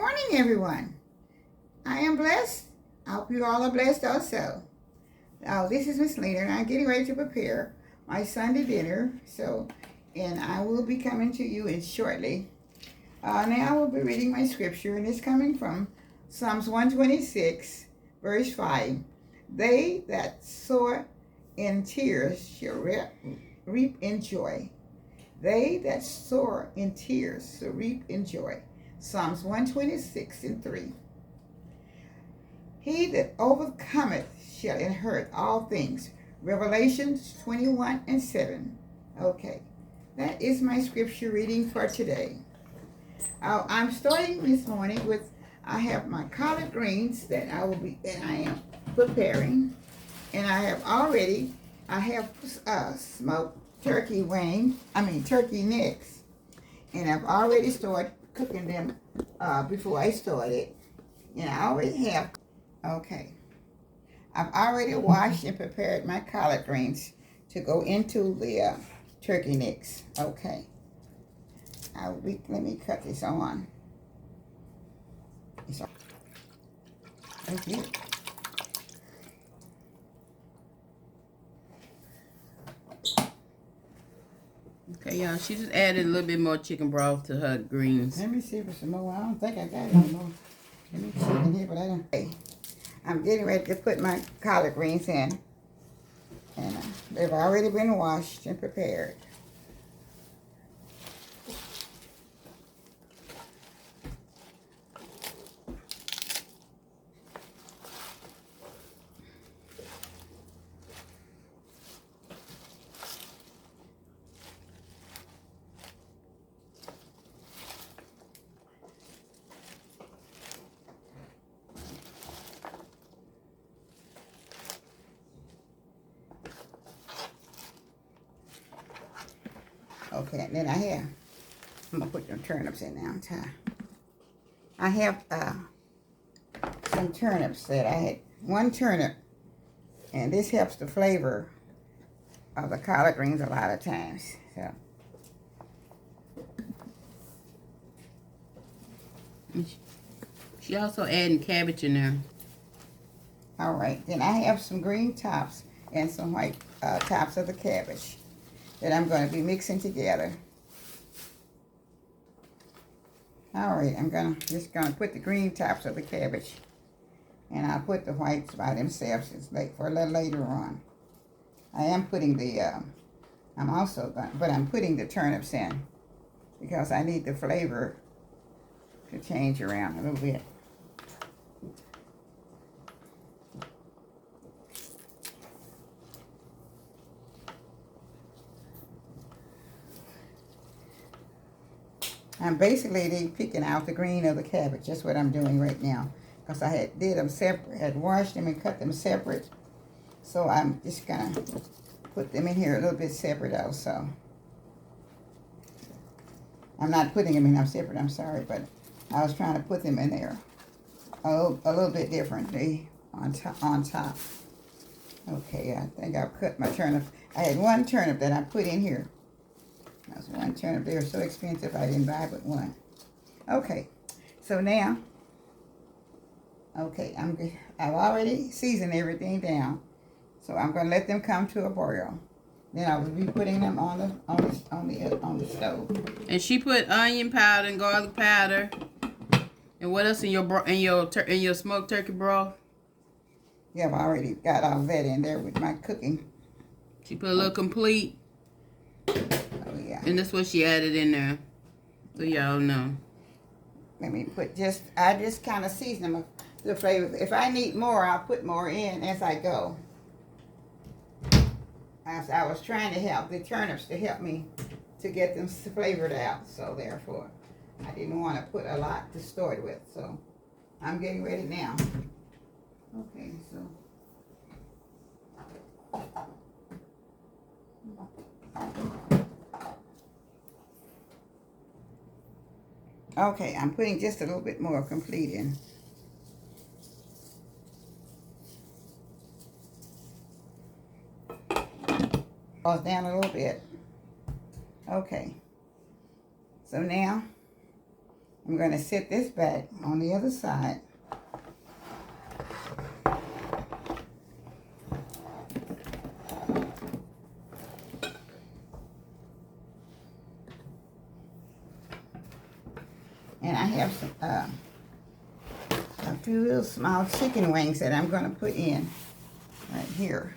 morning, everyone. I am blessed. I hope you all are blessed also. This is Miss Lena, and I'm getting ready to prepare my Sunday dinner. And I will be coming to you in shortly. Now I will be reading my scripture, and it's coming from Psalms 126, verse 5. They that sow in tears shall reap in joy. They that sow in tears shall reap in joy. Psalms 126 and 3. He that overcometh shall inherit all things. Revelations 21 and 7. Okay, that is my scripture reading for today. I'm starting this morning with, I have my collard greens that I am preparing. And I have smoked turkey necks. And I've already started cooking them before I started. And I always have, I've already washed and prepared my collard greens to go into the turkey necks. Okay. Let me cut this on. Thank you. Okay, y'all, she just added a little bit more chicken broth to her greens. Let me see if there's some more. I don't think I got any more. Let me see in here, but I don't. Okay. I'm getting ready to put my collard greens in. And they've already been washed and prepared. Okay, and then I'm going to put them turnips in now. I have some turnips that I had, one turnip, and this helps the flavor of the collard greens a lot of times. So. She also adding cabbage in there. All right, then I have some green tops and some white tops of the cabbage that I'm going to be mixing together. All right, I'm just gonna put the green tops of the cabbage, and I'll put the whites by themselves. It's late for a little later on. I am putting I'm putting the turnips in because I need the flavor to change around a little bit. I'm basically picking out the green of the cabbage. That's what I'm doing right now. Because I did them separate, had washed them and cut them separate. So I'm just going to put them in here a little bit separate also. I'm not putting them in them separate, I'm sorry. But I was trying to put them in there a little bit differently on top. Okay, I think I've cut my turnip. I had one turnip that I put in here. That's one turnip. They were so expensive I didn't buy but one. Okay, so now, I've already seasoned everything down, so I'm gonna let them come to a boil. Then I will be putting them on the stove. And she put onion powder and garlic powder. And what else in your smoked turkey broth? Yeah, I've already got all that in there with my cooking. She put a little complete. Oh yeah. And that's what she added in there. So y'all know. Let me I just kind of season them the flavor. If I need more, I'll put more in as I go. As I was trying to help the turnips to help me to get them flavored out. So therefore, I didn't want to put a lot to start with. So I'm getting ready now. Okay, so. Okay, I'm putting just a little bit more complete in. Pause down a little bit. Okay. So now I'm going to set this back on the other side. And I have some, a few little small chicken wings that I'm going to put in right here.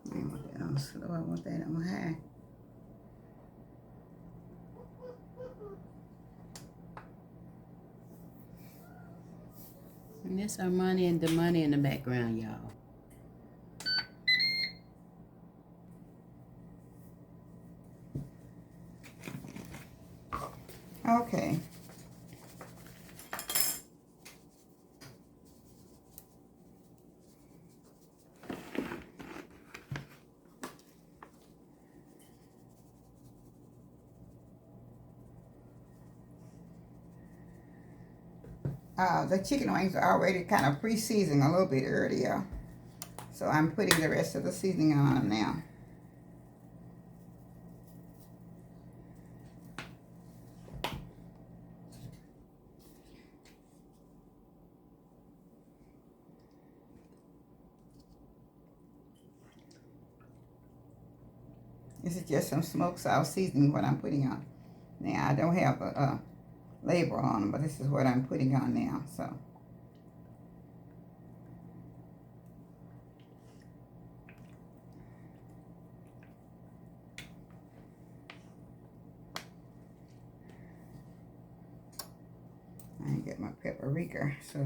I want that on slow. I want that on high. And this our money and the money in the background, y'all. Okay. The chicken wings are already kind of pre-seasoned a little bit earlier. So I'm putting the rest of the seasoning on them now. This is just some smoked sauce seasoning what I'm putting on. Now I don't have a label on them, but this is what I'm putting on now. So I ain't get my paprika, so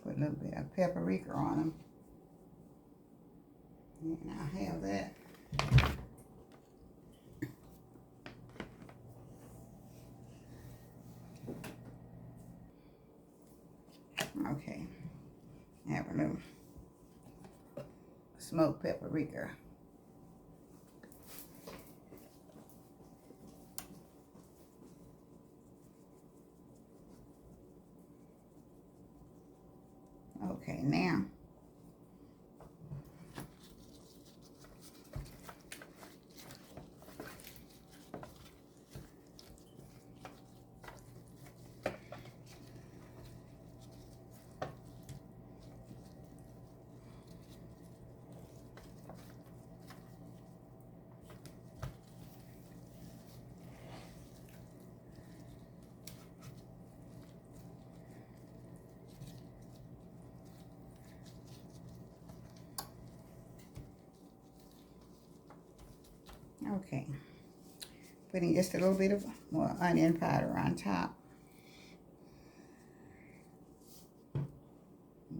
put a little bit of paprika on them. And I'll have that. Okay, I have a little smoked paprika. Okay, now okay, putting just a little bit of more onion powder on top.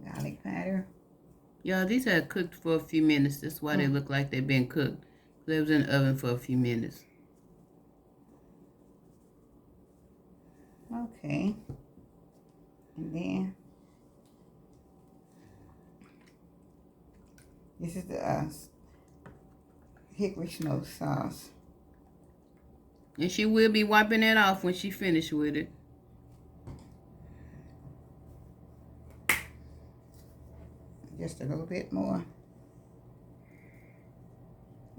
Garlic powder. Y'all, these had cooked for a few minutes. That's why they look like they've been cooked. They was in the oven for a few minutes. Okay. And then this is the hickory smoked sauce. And she will be wiping it off when she finished with it. Just a little bit more.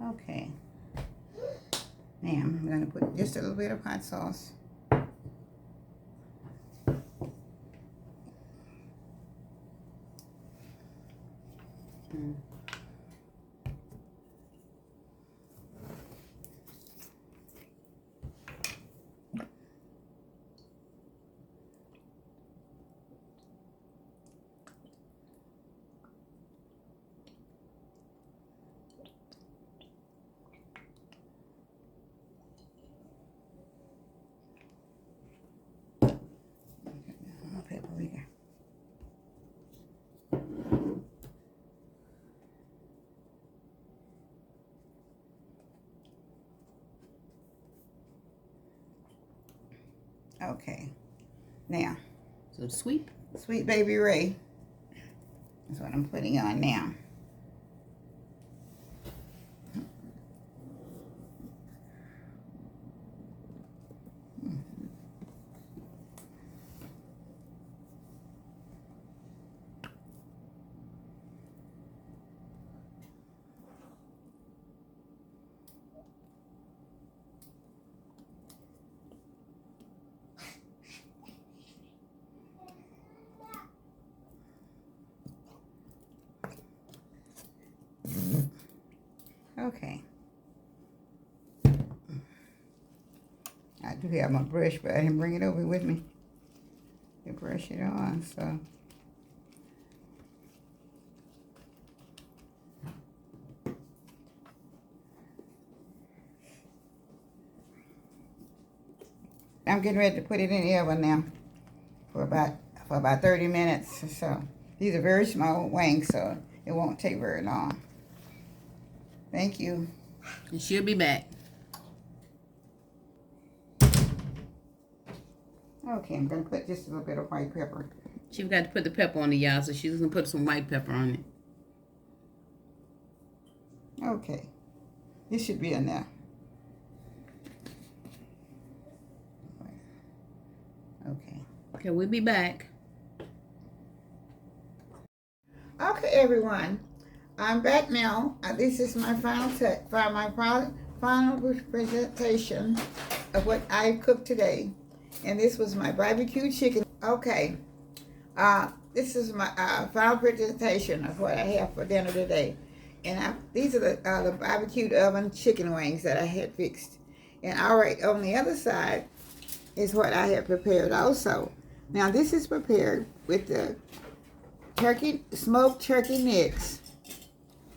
Okay. Now I'm going to put just a little bit of hot sauce. Paprika. Okay. Now, So sweet. Sweet Baby Ray is what I'm putting on now. Okay. I do have my brush, but I didn't bring it over with me to brush it on, so. I'm getting ready to put it in the oven now for about 30 minutes or so. These are very small wings, so it won't take very long. Thank you. And she'll be back. Okay, I'm going to put just a little bit of white pepper. She forgot to put the pepper on it, y'all, so she's going to put some white pepper on it. Okay. This should be enough. Okay. Okay, we'll be back. Okay, everyone. I'm back now. This is my final presentation of what I cooked today. And this was my barbecue chicken. Okay. This is my final presentation of what I have for dinner today. And these are the barbecued oven chicken wings that I had fixed. And all right, on the other side is what I have prepared also. Now this is prepared with the smoked turkey necks,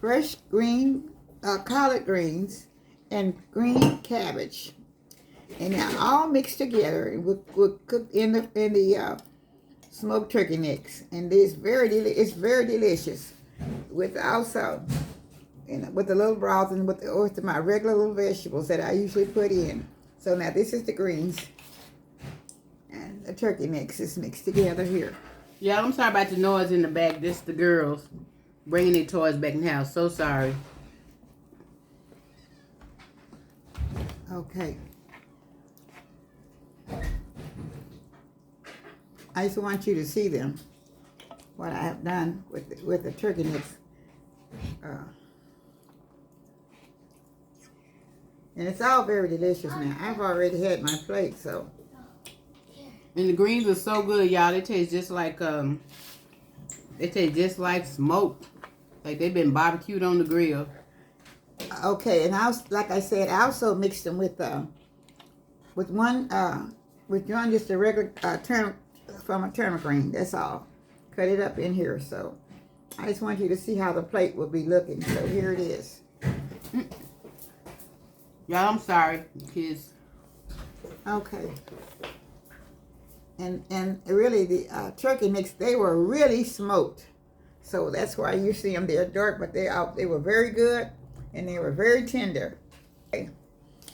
fresh green collard greens, and green cabbage. And now all mixed together and we'll cook in the smoked turkey necks. And it's very delicious. With also with the little broth and with my regular little vegetables that I usually put in. So now this is the greens. And the turkey necks is mixed together here. Yeah, I'm sorry about the noise in the back. This is the girls bringing their toys back in the house. So sorry. Okay. I just want you to see them, what I have done with the turkey necks. And it's all very delicious now. I've already had my plate, so. And the greens are so good, y'all. They taste just like smoked. Like they've been barbecued on the grill. Okay, and like I said, I also mixed them with just a regular turnip from a turnip green. That's all. Cut it up in here. So I just want you to see how the plate will be looking. So here it is. Y'all, I'm sorry, kids. Okay. And really the turkey necks, they were really smoked. So that's why you see them. They're dark, but they were very good and they were very tender. Okay.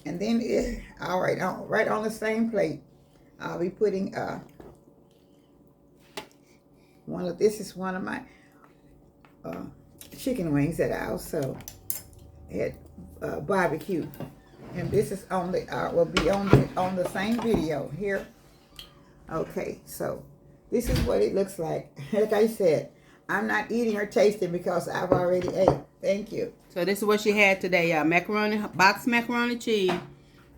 And then right on the same plate, I'll be putting this is one of my chicken wings that I also had barbecued. And this is on the will be on the same video here. Okay, so this is what it looks like. Like I said, I'm not eating or tasting because I've already ate. Thank you. So this is what she had today, y'all. Boxed macaroni cheese,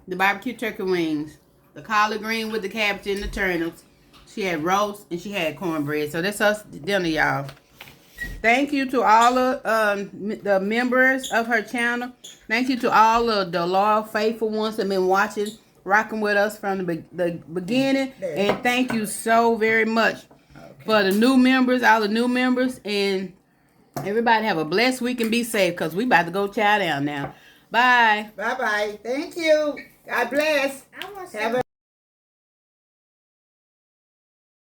the barbecue turkey wings, the collard green with the cabbage and the turnips. She had roast and she had cornbread. So that's us dinner, y'all. Thank you to all of the members of her channel. Thank you to all of the loyal, faithful ones that have been watching, rocking with us from the beginning. And thank you so very much for the new members, all the new members. And everybody have a blessed week and be safe because we about to go chow down now. Bye. Bye-bye. Thank you. God bless. Have a